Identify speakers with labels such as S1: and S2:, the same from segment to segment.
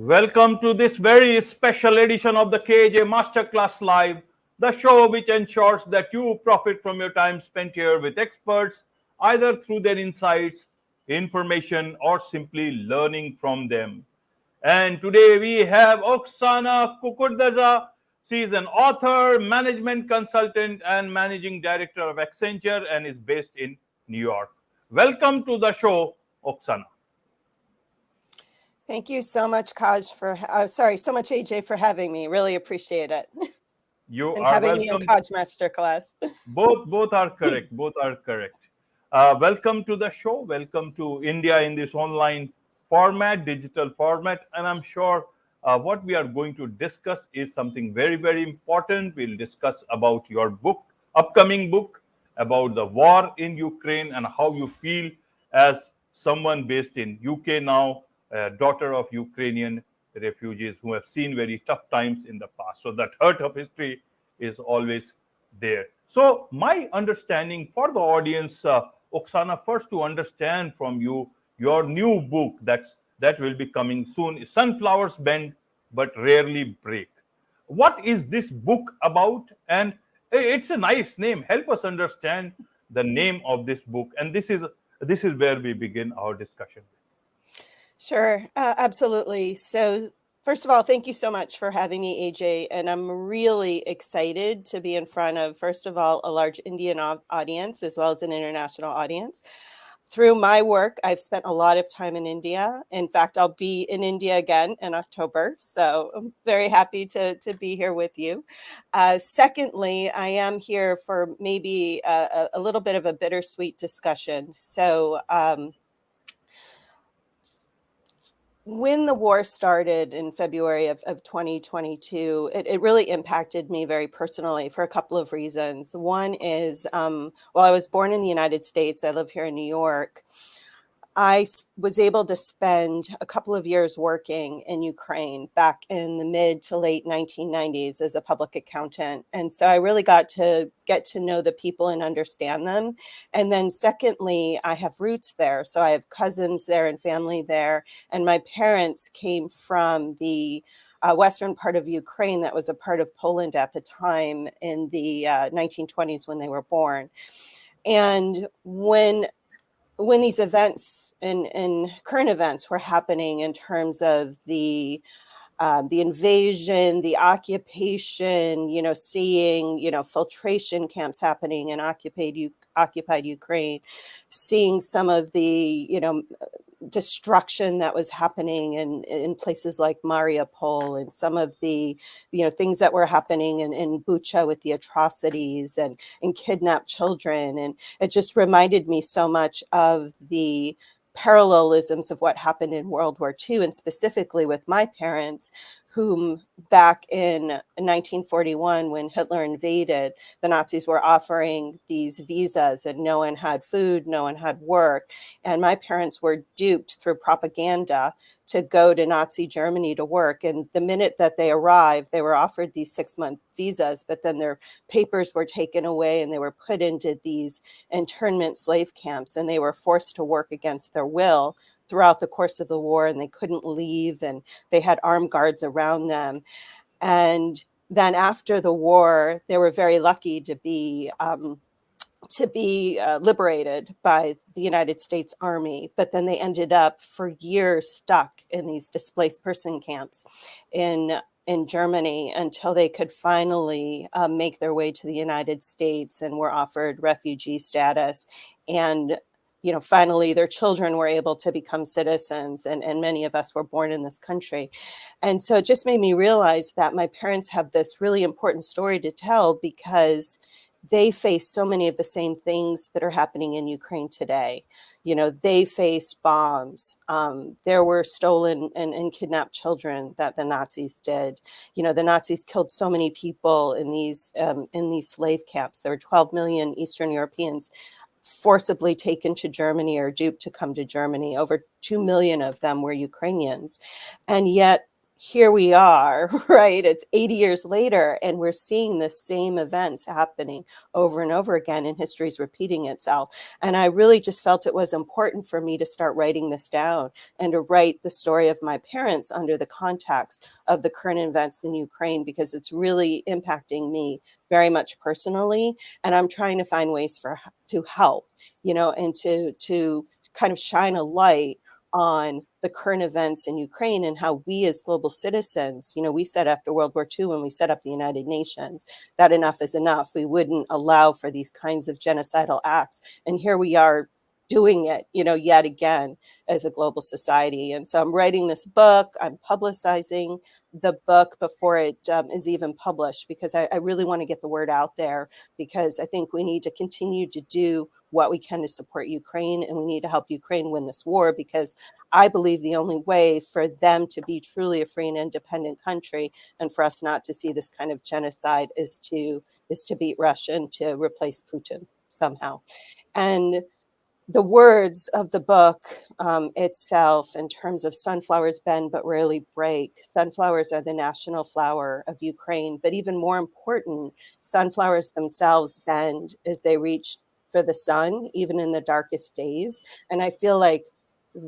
S1: Welcome to this very special edition of the KJ Masterclass Live, the show which ensures that you profit from your time spent here with experts, either through their insights, information, or simply learning from them. And today we have Oksana Kukurudza. She is an author, management consultant, and managing director of Accenture and is based in New York. Welcome to the show, Oksana.
S2: Thank you so much, Kaj, so much, AJ, for having me. Really appreciate it.
S1: You
S2: and
S1: are
S2: having
S1: welcome.
S2: me in Kaj Masterclass.
S1: Both are correct. Both are correct. Welcome to the show. Welcome to India in this online format, digital format. And I'm sure what we are going to discuss is something very, very important. We'll discuss about your book, upcoming book, about the war in Ukraine and how you feel as someone based in UK now, a daughter of Ukrainian refugees who have seen very tough times in the past. So that hurt of history is always there. So my understanding for the audience, Oksana, first to understand from you, your new book that will be coming soon, Sunflowers Bend But Rarely Break. What is this book about? And it's a nice name. Help us understand the name of this book. And this is where we begin our discussion.
S2: Sure, absolutely. So first of all, thank you so much for having me, AJ. And I'm really excited to be in front of, first of all, a large Indian audience as well as an international audience. Through my work, I've spent a lot of time in India. In fact, I'll be in India again in October. So I'm very happy to be here with you. Secondly, I am here for maybe a little bit of a bittersweet discussion. So when the war started in February of 2022, it really impacted me very personally for a couple of reasons. One is, while I was born in the United States, I live here in New York, I was able to spend a couple of years working in Ukraine back in the mid to late 1990s as a public accountant. And so I really got to get to know the people and understand them. And then secondly, I have roots there. So I have cousins there and family there. And my parents came from the western part of Ukraine that was a part of Poland at the time in the 1920s when they were born. And when these events and current events were happening in terms of the invasion, the occupation, seeing, filtration camps happening in occupied Ukraine, seeing some of the, destruction that was happening in places like Mariupol and some of the, things that were happening in Bucha with the atrocities and kidnapped children. And it just reminded me so much of the parallelisms of what happened in World War II, and specifically with my parents, whom back in 1941, when Hitler invaded, the Nazis were offering these visas and no one had food, no one had work. And my parents were duped through propaganda to go to Nazi Germany to work. And the minute that they arrived, they were offered these 6-month visas, but then their papers were taken away and they were put into these internment slave camps and they were forced to work against their will throughout the course of the war, and they couldn't leave, and they had armed guards around them. And then after the war, they were very lucky to be liberated by the United States Army, but then they ended up for years stuck in these displaced person camps in Germany until they could finally make their way to the United States and were offered refugee status. And finally, their children were able to become citizens, and many of us were born in this country. And so it just made me realize that my parents have this really important story to tell, because they face so many of the same things that are happening in Ukraine today. They face bombs. There were stolen and kidnapped children that the Nazis did. The Nazis killed so many people in these slave camps. There were 12 million Eastern Europeans forcibly taken to Germany or duped to come to Germany. Over 2 million of them were Ukrainians. And yet here we are, right? It's 80 years later, and we're seeing the same events happening over and over again, and history's repeating itself. And I really just felt it was important for me to start writing this down and to write the story of my parents under the context of the current events in Ukraine, because it's really impacting me very much personally. And I'm trying to find ways to help, and to kind of shine a light on the current events in Ukraine and how we as global citizens, we said after World War II, when we set up the United Nations, that enough is enough. We wouldn't allow for these kinds of genocidal acts. And here we are doing it, yet again as a global society. And so I'm writing this book. I'm publicizing the book before it is even published, because I really want to get the word out there, because I think we need to continue to do what we can to support Ukraine, and we need to help Ukraine win this war, because I believe the only way for them to be truly a free and independent country, and for us not to see this kind of genocide, is to beat Russia and to replace Putin somehow. And the words of the book itself, in terms of sunflowers bend but rarely break. Sunflowers are the national flower of Ukraine, but even more important, sunflowers themselves bend as they reach for the sun, even in the darkest days. And I feel like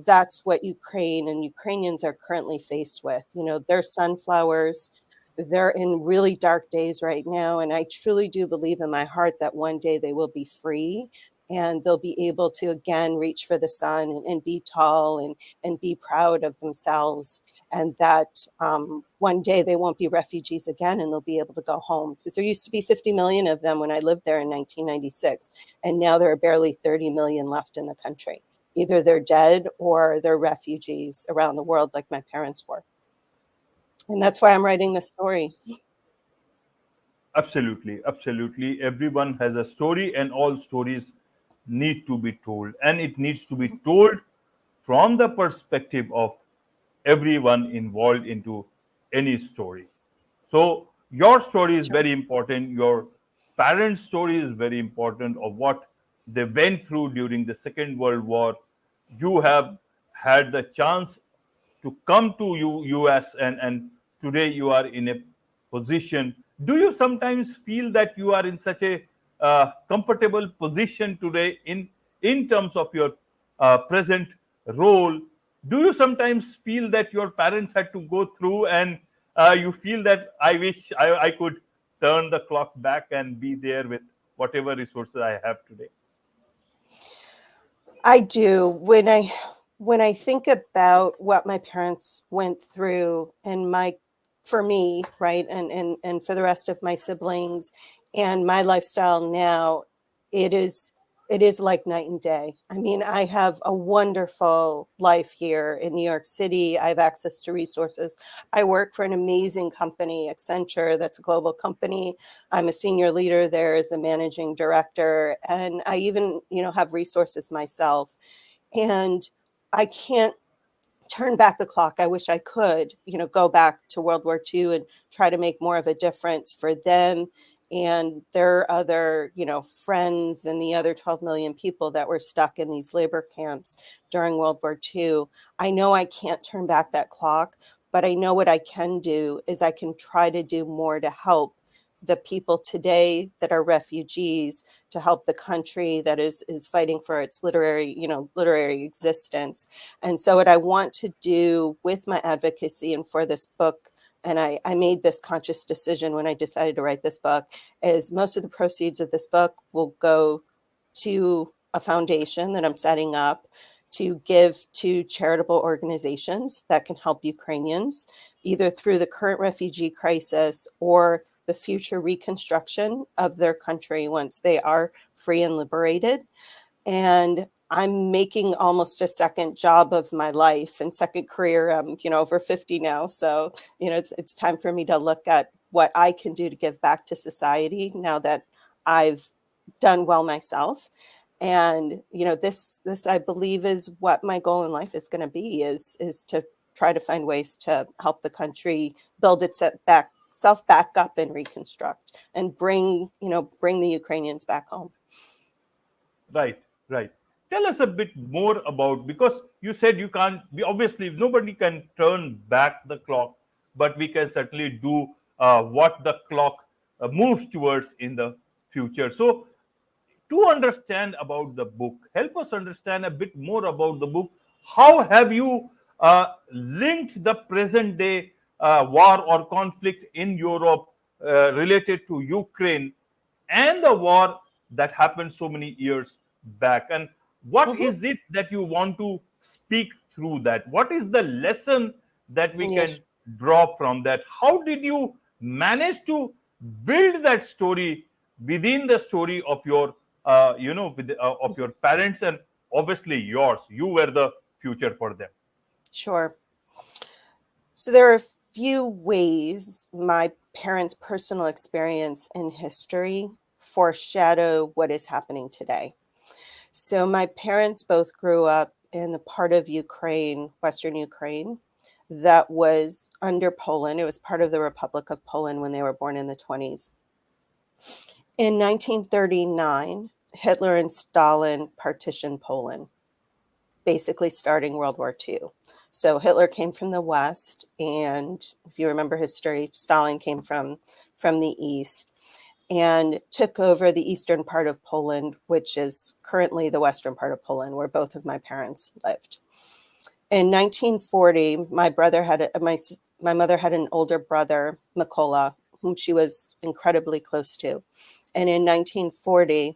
S2: that's what Ukraine and Ukrainians are currently faced with. They're sunflowers. They're in really dark days right now. And I truly do believe in my heart that one day they will be free, and they'll be able to again reach for the sun, and be tall, and be proud of themselves, and that one day they won't be refugees again, and they'll be able to go home, because there used to be 50 million of them when I lived there in 1996, and now there are barely 30 million left in the country. Either they're dead or they're refugees around the world like my parents were. And that's why I'm writing this story.
S1: Absolutely, absolutely. Everyone has a story, and all stories need to be told. And it needs to be told from the perspective of everyone involved into any story. So your story is
S2: Sure.
S1: very important. Your parents' story is very important of what they went through during the Second World War. You have had the chance to come to US, and today you are in a position. Do you sometimes feel that you are in such a comfortable position today in terms of your present role? Do you sometimes feel that your parents had to go through, and you feel that I wish I could turn the clock back and be there with whatever resources I have today?
S2: I do. When I think about what my parents went through, and for me, right, and for the rest of my siblings, and my lifestyle now, it is it is like night and day. I mean, I have a wonderful life here in New York City. I have access to resources. I work for an amazing company, Accenture, that's a global company. I'm a senior leader there as a managing director, and I even, have resources myself. And I can't turn back the clock. I wish I could, go back to World War II and try to make more of a difference for them and their other, friends, and the other 12 million people that were stuck in these labor camps during World War II. I know I can't turn back that clock, but I know what I can do is I can try to do more to help the people today that are refugees, to help the country that is fighting for its literary existence. And so what I want to do with my advocacy and for this book, and I made this conscious decision when I decided to write this book, is most of the proceeds of this book will go to a foundation that I'm setting up to give to charitable organizations that can help Ukrainians, either through the current refugee crisis or the future reconstruction of their country once they are free and liberated. And I'm making almost a second job of my life and second career. I'm, over 50 now. So, it's time for me to look at what I can do to give back to society now that I've done well myself. And, this I believe is what my goal in life is going to be, is to try to find ways to help the country build itself back up and reconstruct, and bring the Ukrainians back home.
S1: Right, right. Tell us a bit more about, because you said you can't be, obviously nobody can turn back the clock, but we can certainly do what the clock moves towards in the future. So to understand about the book, help us understand a bit more about the book. How have you linked the present day war or conflict in Europe related to Ukraine and the war that happened so many years back? And what
S2: Mhm.
S1: is it that you want to speak through that? What is the lesson that we can
S2: Yes.
S1: draw from that? How did you manage to build that story within the story of your of your parents, and obviously yours? You were the future for them.
S2: Sure. So there are a few ways my parents' personal experience in history foreshadow what is happening today. So my parents both grew up in the part of Ukraine, Western Ukraine, that was under Poland. It was part of the Republic of Poland when they were born in the 20s. In 1939, Hitler and Stalin partitioned Poland, basically starting World War II. So Hitler came from the West, and if you remember history, Stalin came from the East and took over the eastern part of Poland, which is currently the western part of Poland, where both of my parents lived. In 1940, my mother had an older brother, Mykhaylo, whom she was incredibly close to. And in 1940,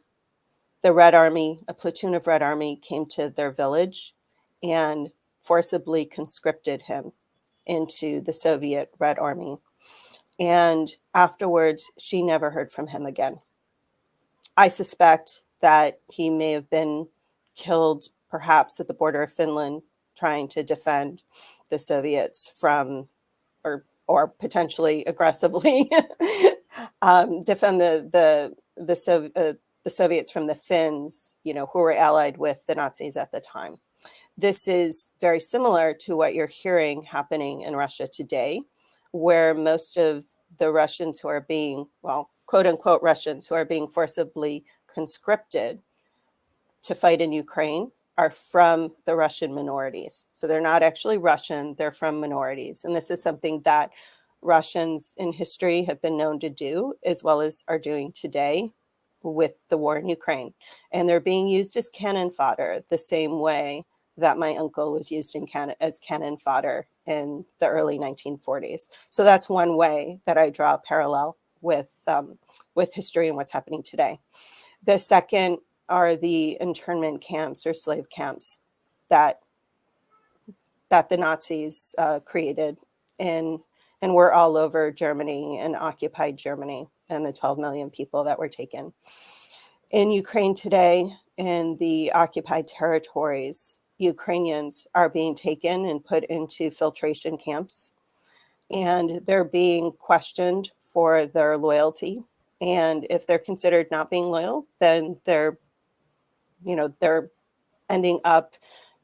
S2: the Red Army, a platoon of Red Army, came to their village and forcibly conscripted him into the Soviet Red Army. And afterwards, she never heard from him again. I suspect that he may have been killed perhaps at the border of Finland trying to defend the Soviets from, or potentially aggressively defend the Soviets from the Finns, who were allied with the Nazis at the time. This is very similar to what you're hearing happening in Russia today, where most of the Russians who are being, well, quote unquote Russians who are being forcibly conscripted to fight in Ukraine are from the Russian minorities. So they're not actually Russian, they're from minorities. And this is something that Russians in history have been known to do, as well as are doing today with the war in Ukraine. And they're being used as cannon fodder the same way that my uncle was used as cannon fodder in the early 1940s. So that's one way that I draw a parallel with history and what's happening today. The second are the internment camps or slave camps that the Nazis created and were all over Germany and occupied Germany, and the 12 million people that were taken. In Ukraine today, in the occupied territories, Ukrainians are being taken and put into filtration camps, and they're being questioned for their loyalty. And if they're considered not being loyal, then they're ending up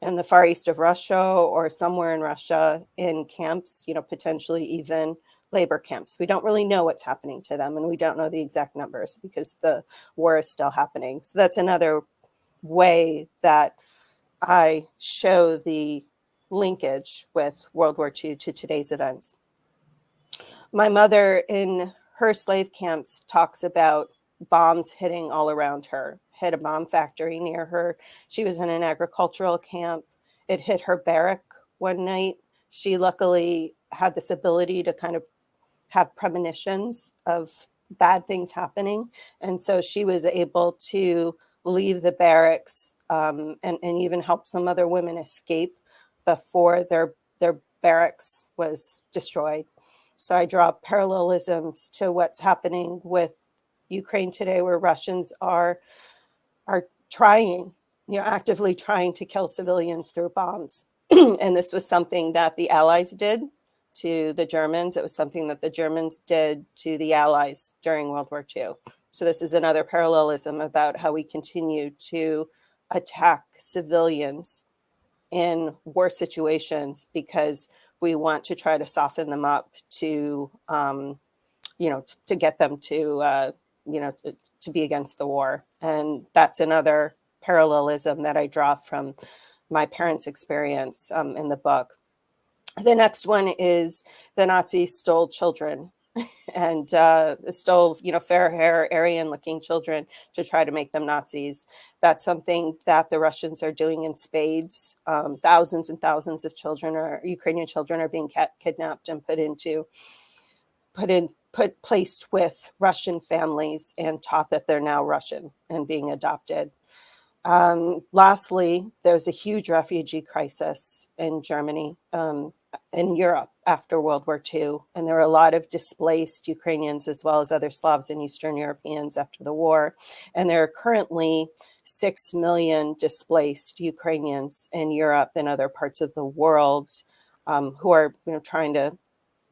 S2: in the far east of Russia or somewhere in Russia in camps, potentially even labor camps. We don't really know what's happening to them, and we don't know the exact numbers because the war is still happening. So that's another way that I show the linkage with World War II to today's events. My mother in her slave camps talks about bombs hitting all around her, hit a bomb factory near her. She was in an agricultural camp. It hit her barrack one night. She luckily had this ability to kind of have premonitions of bad things happening. And so she was able to leave the barracks and even help some other women escape before their barracks was destroyed. So I draw parallelisms to what's happening with Ukraine today, where Russians are trying, actively trying to kill civilians through bombs. And this was something that the Allies did to the Germans. It was something that the Germans did to the Allies during World War II. So this is another parallelism about how we continue to attack civilians in war situations because we want to try to soften them up to, to get them to, to be against the war. And that's another parallelism that I draw from my parents' experience in the book. The next one is the Nazis stole children and stole, fair hair, Aryan-looking children to try to make them Nazis. That's something that the Russians are doing in spades. Thousands and thousands of Ukrainian children are being kidnapped and placed with Russian families and taught that they're now Russian and being adopted. Lastly, there's a huge refugee crisis in Germany, in Europe after World War II. And there were a lot of displaced Ukrainians as well as other Slavs and Eastern Europeans after the war. And there are currently 6 million displaced Ukrainians in Europe and other parts of the world who are trying to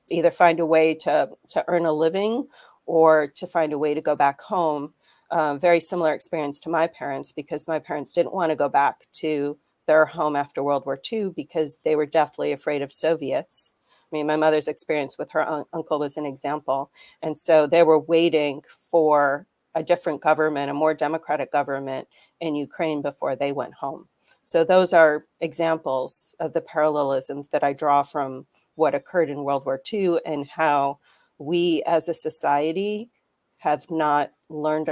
S2: either find a way to earn a living or to find a way to go back home. Very similar experience to my parents, because my parents didn't want to go back to their home after World War II because they were deathly afraid of Soviets. I mean, my mother's experience with her uncle was an example. And so they were waiting for a different government, a more democratic government in Ukraine before they went home. So those are examples of the parallelisms that I draw from what occurred in World War II and how we as a society have not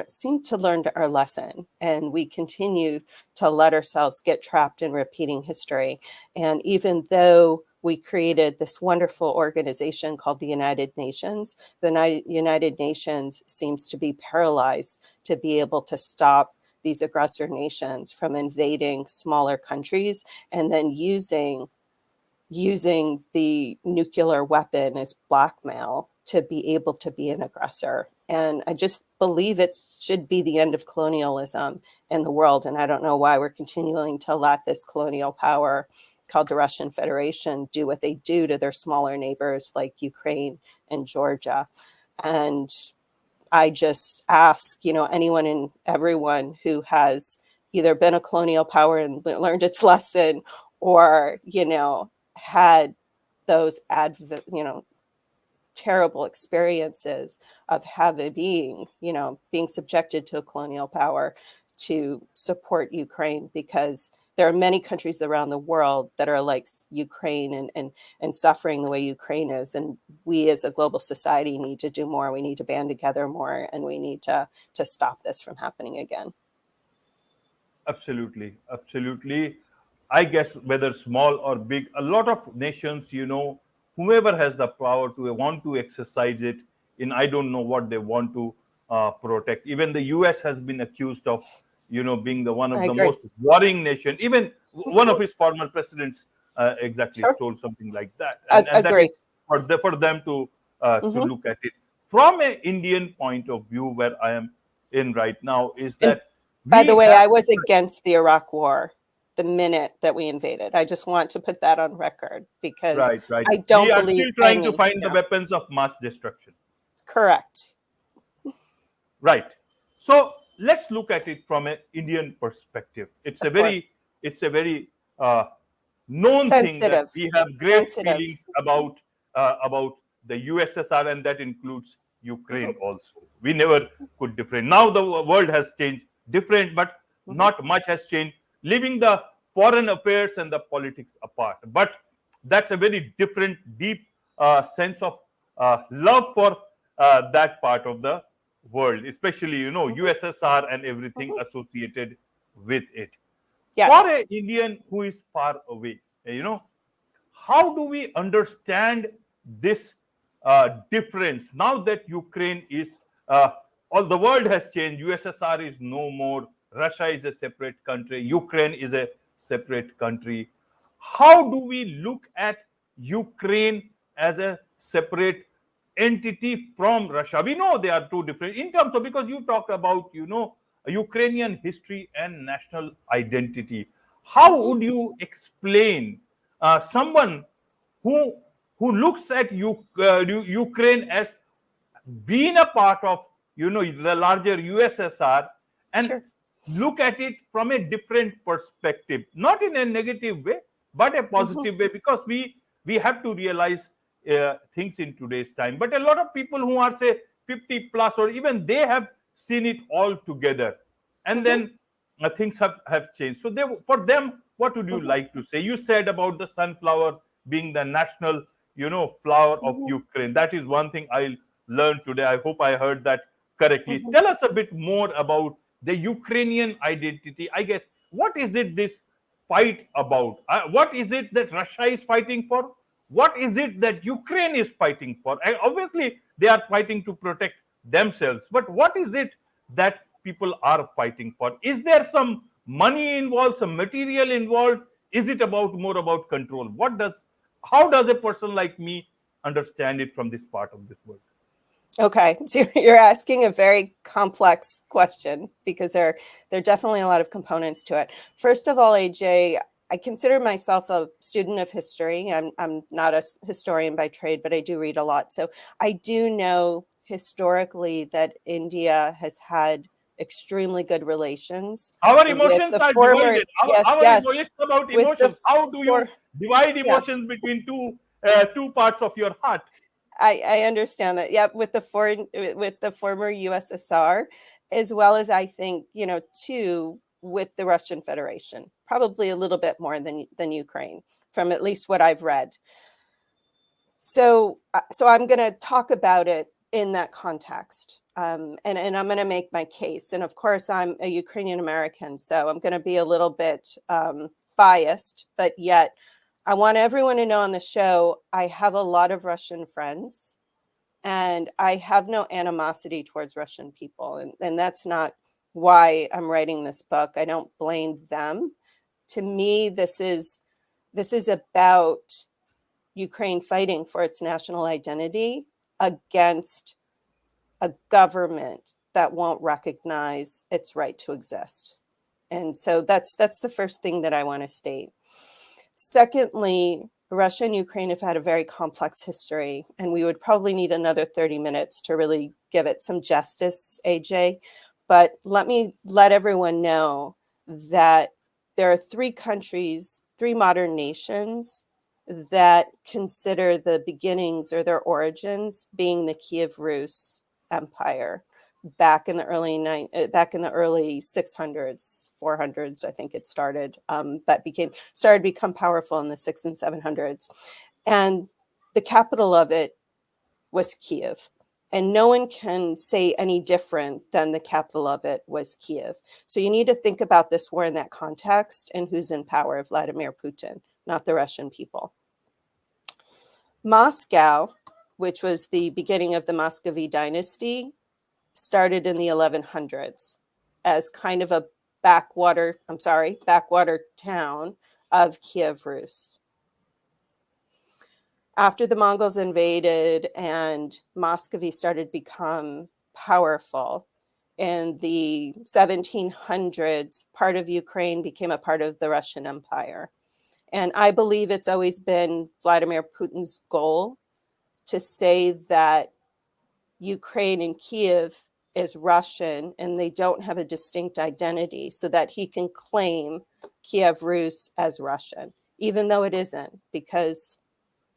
S2: seem to learn our lesson. And we continue to let ourselves get trapped in repeating history. And even though we created this wonderful organization called the United Nations, the United Nations seems to be paralyzed to be able to stop these aggressor nations from invading smaller countries and then using the nuclear weapon as blackmail to be able to be an aggressor. And I just believe it should be the end of colonialism in the world. And I don't know why we're continuing to let this colonial power called the Russian Federation do what they do to their smaller neighbors like Ukraine and Georgia. And I just ask, anyone and everyone who has either been a colonial power and learned its lesson or, had those terrible experiences of being subjected to a colonial power, to support Ukraine, because there are many countries around the world that are like Ukraine and suffering the way Ukraine is. And we as a global society need to do more. We need to band together more, and we need to stop this from happening again.
S1: Absolutely, absolutely. I guess whether small or big, a lot of nations, whoever has the power to want to exercise it in, I don't know what they want to protect. Even the US has been accused of, being one of the most warring nation. Even one of his former presidents exactly told something like that. And that is for them to look at it. From an Indian point of view, where I am in right now, is that
S2: by the way, I was against the Iraq War the minute that we invaded. I just want to put that on record, because I don't believe
S1: we are still trying to find the weapons of mass destruction.
S2: Correct.
S1: Right. So let's look at it from an Indian perspective. It's a very known thing that we have great feelings about the USSR, and that includes Ukraine also. We never could different. Now the world has changed, different, but not much has changed, leaving the foreign affairs and the politics apart. But that's a very different, deep sense of love for that part of the world, especially, USSR and everything associated with it. Yes. For an Indian who is far away, how do we understand this difference now that Ukraine is all the world has changed? USSR is no more. Russia is a separate country. Ukraine is a separate country. How do we look at Ukraine as a separate entity from Russia? We know they are two different in terms of, because you talked about, Ukrainian history and national identity. How would you explain someone who looks at Ukraine as being a part of, the larger USSR, and look at it from a different perspective, not in a negative way, but a positive way, because we have to realize things in today's time. But a lot of people who are, say, 50 plus, or even they have seen it all together, and then things have changed. So for them, what would you like to say? You said about the sunflower being the national, flower of
S2: Mhm.
S1: Ukraine. That is one thing I learned today. I hope I heard that correctly.
S2: Mhm.
S1: Tell us a bit more about the Ukrainian identity. I guess, what is it this fight about? What is it that Russia is fighting for? What is it that Ukraine is fighting for? And obviously, they are fighting to protect themselves. But what is it that people are fighting for? Is there some money involved, some material involved? Is it about more about control? How does a person like me understand it from this part of this world?
S2: Okay, so you're asking a very complex question because there are definitely a lot of components to it. First of all, AJ, I consider myself a student of history. I'm not a historian by trade, but I do read a lot. So I do know historically that India has had extremely good relations
S1: Our
S2: with
S1: emotions
S2: the
S1: are
S2: former,
S1: divided.
S2: yes,
S1: Our
S2: yes,
S1: emotions about
S2: with the
S1: emotions. How do
S2: for
S1: you divide
S2: yes.
S1: emotions between two parts of your heart?
S2: I understand that. Yep, with the former USSR, as well as I think, too, with the Russian Federation, probably a little bit more than Ukraine, from at least what I've read. So I'm going to talk about it in that context. And I'm going to make my case. And of course, I'm a Ukrainian American, so I'm going to be a little bit biased, but yet I want everyone to know on the show, I have a lot of Russian friends and I have no animosity towards Russian people. And that's not why I'm writing this book. I don't blame them. To me, this is about Ukraine fighting for its national identity against a government that won't recognize its right to exist. And so that's the first thing that I want to state. Secondly, Russia and Ukraine have had a very complex history, and we would probably need another 30 minutes to really give it some justice, AJ. But let me let everyone know that there are three countries, three modern nations that consider the beginnings or their origins being the Kiev Rus Empire back in the early 600s, 400s. I think it started, but started to become powerful in the 600s and 700s, and the capital of it was Kiev. And no one can say any different than the capital of it was Kiev. So you need to think about this war in that context and who's in power: Vladimir Putin, not the Russian people. Moscow, which was the beginning of the Muscovy dynasty, started in the 1100s as kind of a backwater town of Kiev Rus. After the Mongols invaded and Muscovy started to become powerful, in the 1700s, part of Ukraine became a part of the Russian Empire. And I believe it's always been Vladimir Putin's goal to say that Ukraine and Kiev is Russian and they don't have a distinct identity, so that he can claim Kiev Rus as Russian, even though it isn't, because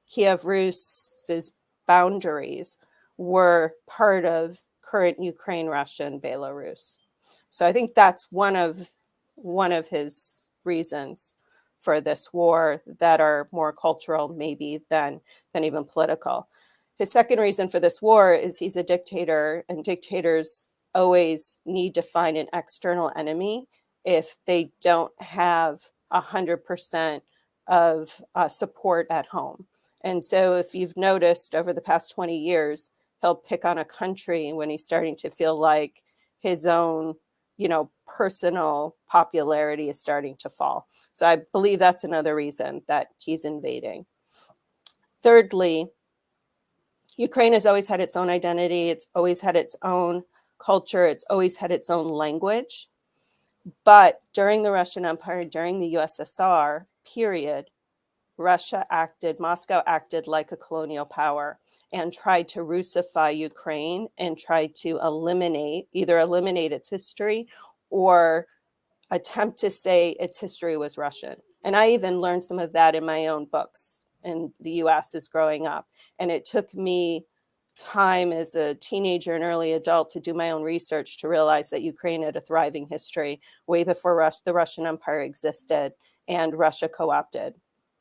S2: Kiev Rus's boundaries were part of current Ukraine, Russia, and Belarus. So I think that's one of his reasons for this war that are more cultural maybe than even political. His second reason for this war is he's a dictator, and dictators always need to find an external enemy if they don't have 100% of support at home. And so if you've noticed over the past 20 years, he'll pick on a country when he's starting to feel like his own, personal popularity is starting to fall. So I believe that's another reason that he's invading. Thirdly, Ukraine has always had its own identity. It's always had its own culture. It's always had its own language. But during the Russian Empire, during the USSR period, Moscow acted like a colonial power and tried to Russify Ukraine and tried to either eliminate its history or attempt to say its history was Russian. And I even learned some of that in my own books in the US as growing up. And it took me time as a teenager and early adult to do my own research to realize that Ukraine had a thriving history way before the Russian Empire existed, and Russia co-opted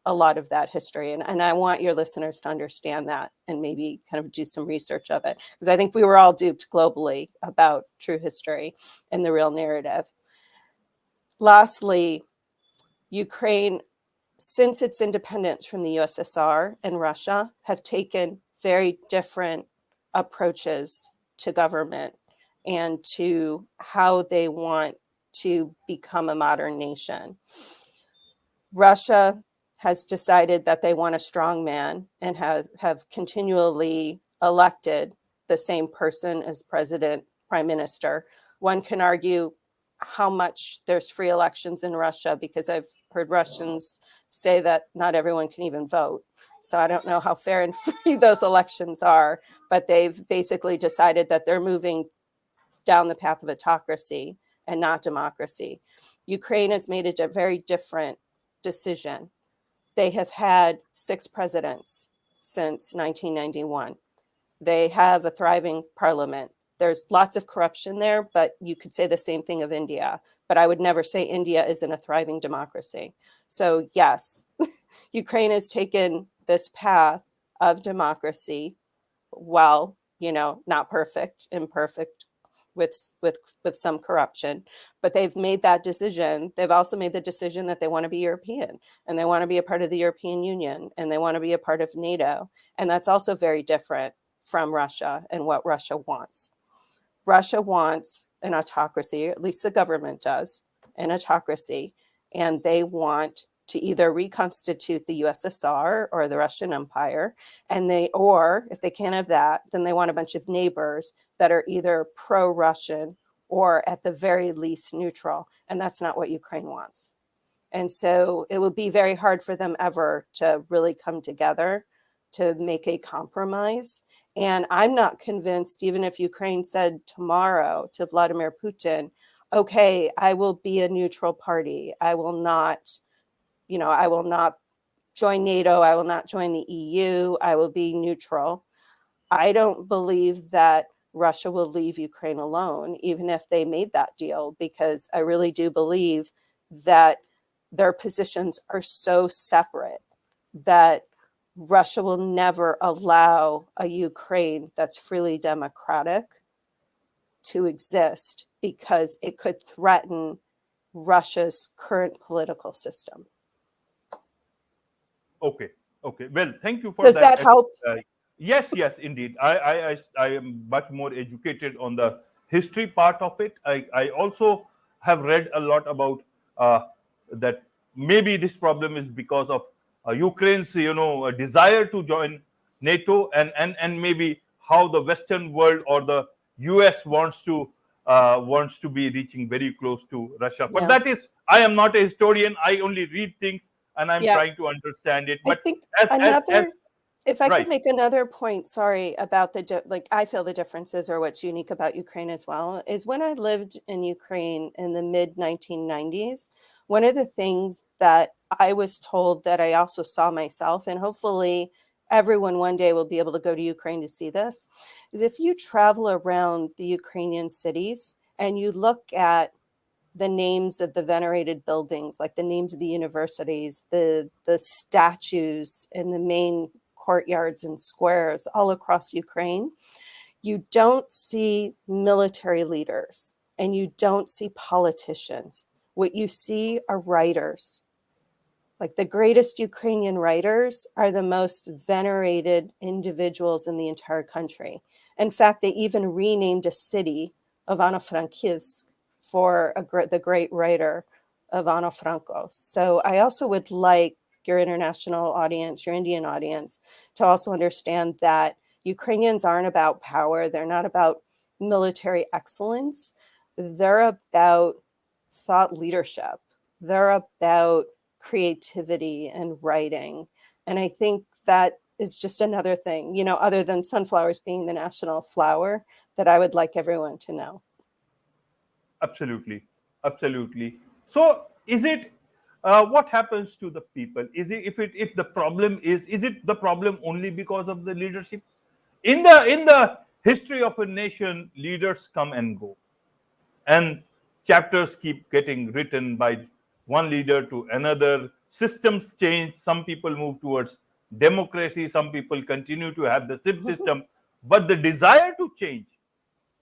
S2: a lot of that history. And I want your listeners to understand that and maybe kind of do some research of it, because I think we were all duped globally about true history and the real narrative. Lastly, Ukraine, since its independence from the USSR and Russia, have taken very different approaches to government and to how they want to become a modern nation. Russia has decided that they want a strong man and have continually elected the same person as president, prime minister. One can argue how much there's free elections in Russia, because I've heard Russians say that not everyone can even vote. So I don't know how fair and free those elections are, but they've basically decided that they're moving down the path of autocracy and not democracy. Ukraine has made a very different decision. They have had 6 presidents since 1991. They have a thriving parliament. There's lots of corruption there, but you could say the same thing of India. But I would never say India isn't a thriving democracy. So yes, Ukraine has taken this path of democracy, while, not perfect, imperfect, with some corruption, but they've made that decision. They've also made the decision that they want to be European, and they want to be a part of the European Union, and they want to be a part of NATO. And that's also very different from Russia and what Russia wants. Russia wants an autocracy, at least the government does, an autocracy, and they want to either reconstitute the USSR or the Russian Empire, or if they can't have that, then they want a bunch of neighbors that are either pro-Russian or at the very least neutral, and that's not what Ukraine wants. And so it would be very hard for them ever to really come together to make a compromise. And I'm not convinced, even if Ukraine said tomorrow to Vladimir Putin, okay, I will be a neutral party. I will not join NATO. I will not join the EU. I will be neutral. I don't believe that Russia will leave Ukraine alone, even if they made that deal, because I really do believe that their positions are so separate that Russia will never allow a Ukraine that's freely democratic to exist, because it could threaten Russia's current political system.
S1: Okay. Well, thank you for
S2: Does
S1: that.
S2: that help?
S1: Yes, indeed. I am much more educated on the history part of it. I also have read a lot about that maybe this problem is because of Ukraine's desire to join NATO, and maybe how the Western world or the US wants to be reaching very close to Russia. But
S2: Yeah.
S1: that is, I am not a historian. I only read things and I'm
S2: Yeah.
S1: trying to understand it.
S2: I
S1: But
S2: think
S1: as
S2: if I
S1: right.
S2: could make another point, sorry, about I feel the differences, or what's unique about Ukraine as well, is when I lived in Ukraine in the mid 1990s, one of the things that I was told that I also saw myself, and hopefully everyone one day will be able to go to Ukraine to see this, is if you travel around the Ukrainian cities and you look at the names of the venerated buildings, like the names of the universities, the statues in the main courtyards and squares all across Ukraine, you don't see military leaders and you don't see politicians. What you see are writers. Like the greatest Ukrainian writers are the most venerated individuals in the entire country. In fact, they even renamed a city, Ivano-Frankivsk, for the great writer Ivano Franco. So I also would like your international audience, your Indian audience, to also understand that Ukrainians aren't about power. They're not about military excellence. They're about thought leadership. They're about creativity and writing. And I think that is just another thing, other than sunflowers being the national flower, that I would like everyone to know.
S1: Absolutely. So is it what happens to the people? Is it if the problem is it the problem only because of the leadership? In the history of a nation, leaders come and go, and chapters keep getting written by one leader to another. systems change. Some people move towards democracy. Some people continue to have the SIP system. But the desire to change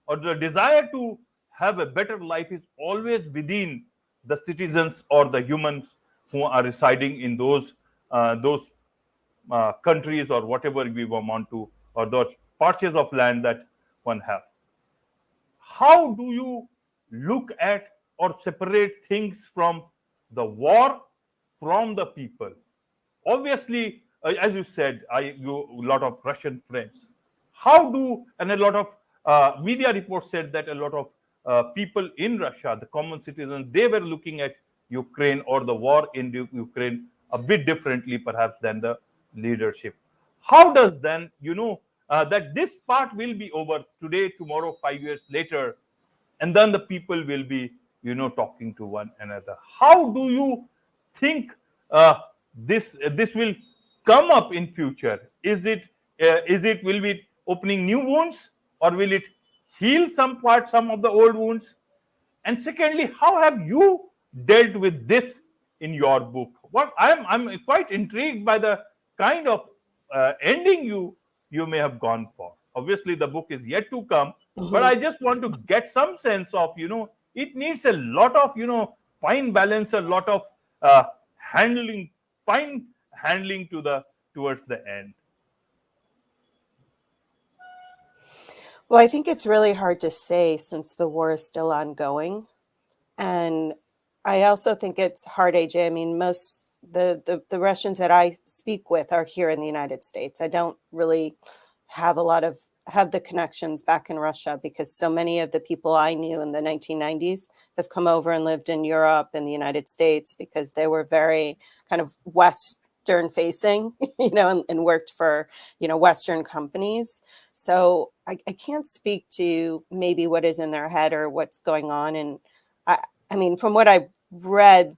S1: or the desire to have a better life is always within the citizens or the humans who are residing in those countries or whatever we want to, or those patches of land that one have. How do you look at or separate things from the war from the people? Obviously, as you said, you a lot of Russian friends. How do, and a lot of media reports said that a lot of people in Russia, the common citizens, they were looking at Ukraine or the war in Ukraine a bit differently, perhaps, than the leadership. How does then, that this part will be over today, tomorrow, 5 years later, and then the people will be, talking to one another. How do you think this will come up in future? Is it will be opening new wounds, or will it heal some of the old wounds? And secondly, how have you dealt with this in your book? What I'm quite intrigued by the kind of ending you may have gone for. Obviously, the book is yet to come, but I just want to get some sense of, it needs a lot of, fine balance, a lot of handling, fine handling towards the end.
S2: Well, I think it's really hard to say since the war is still ongoing. And I also think it's hard, AJ. I mean, most the Russians that I speak with are here in the United States. I don't really have the connections back in Russia, because so many of the people I knew in the 1990s have come over and lived in Europe and the United States, because they were very kind of Western facing, and worked for, Western companies. So I can't speak to maybe what is in their head or what's going on. And I mean, from what I read,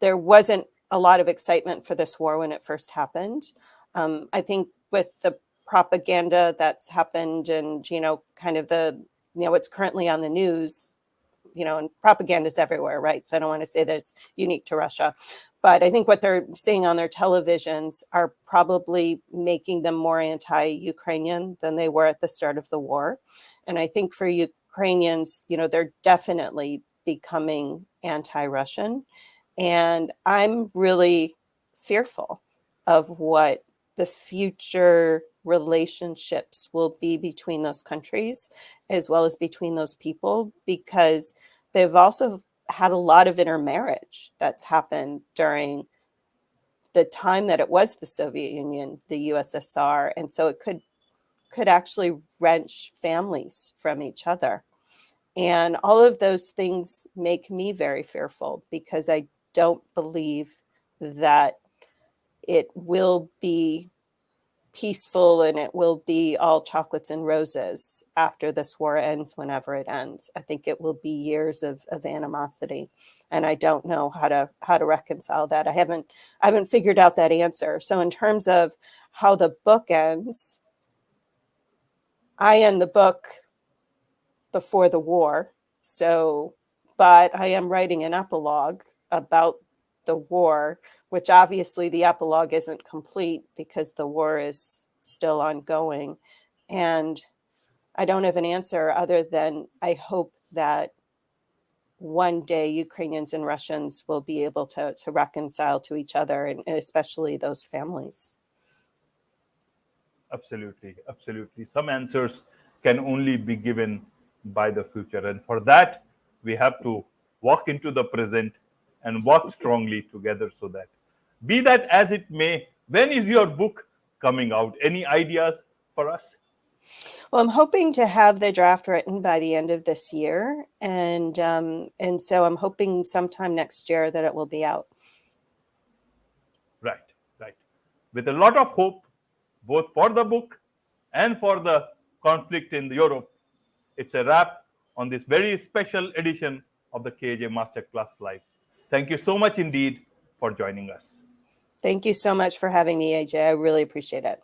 S2: there wasn't a lot of excitement for this war when it first happened. I think with the propaganda that's happened and, kind of what's currently on the news, and propaganda is everywhere, right? So I don't want to say that it's unique to Russia, but I think what they're seeing on their televisions are probably making them more anti-Ukrainian than they were at the start of the war. And I think for Ukrainians, they're definitely becoming anti-Russian. And I'm really fearful of what the future relationships will be between those countries, as well as between those people, because they've also had a lot of intermarriage that's happened during the time that it was the Soviet Union, the USSR. And so it could actually wrench families from each other. And all of those things make me very fearful, because I don't believe that it will be peaceful and it will be all chocolates and roses after this war ends, whenever it ends. I think it will be years of animosity, and I don't know how to reconcile that. I haven't figured out that answer. So in terms of how the book ends, I end the book before the war. So, but I am writing an epilogue about the war, which obviously the epilogue isn't complete because the war is still ongoing. And I don't have an answer other than I hope that one day Ukrainians and Russians will be able to reconcile to each other, and especially those families.
S1: Absolutely, absolutely. Some answers can only be given by the future. And for that, we have to walk into the present and walk strongly together. So that, be that as it may, when is your book coming out? Any ideas for us?
S2: Well, I'm hoping to have the draft written by the end of this year. And so I'm hoping sometime next year that it will be out.
S1: Right, right. With a lot of hope, both for the book and for the conflict in Europe. It's a wrap on this very special edition of the KJ Masterclass Live. Thank you so much indeed for joining us.
S2: Thank you so much for having me, AJ. I really appreciate it.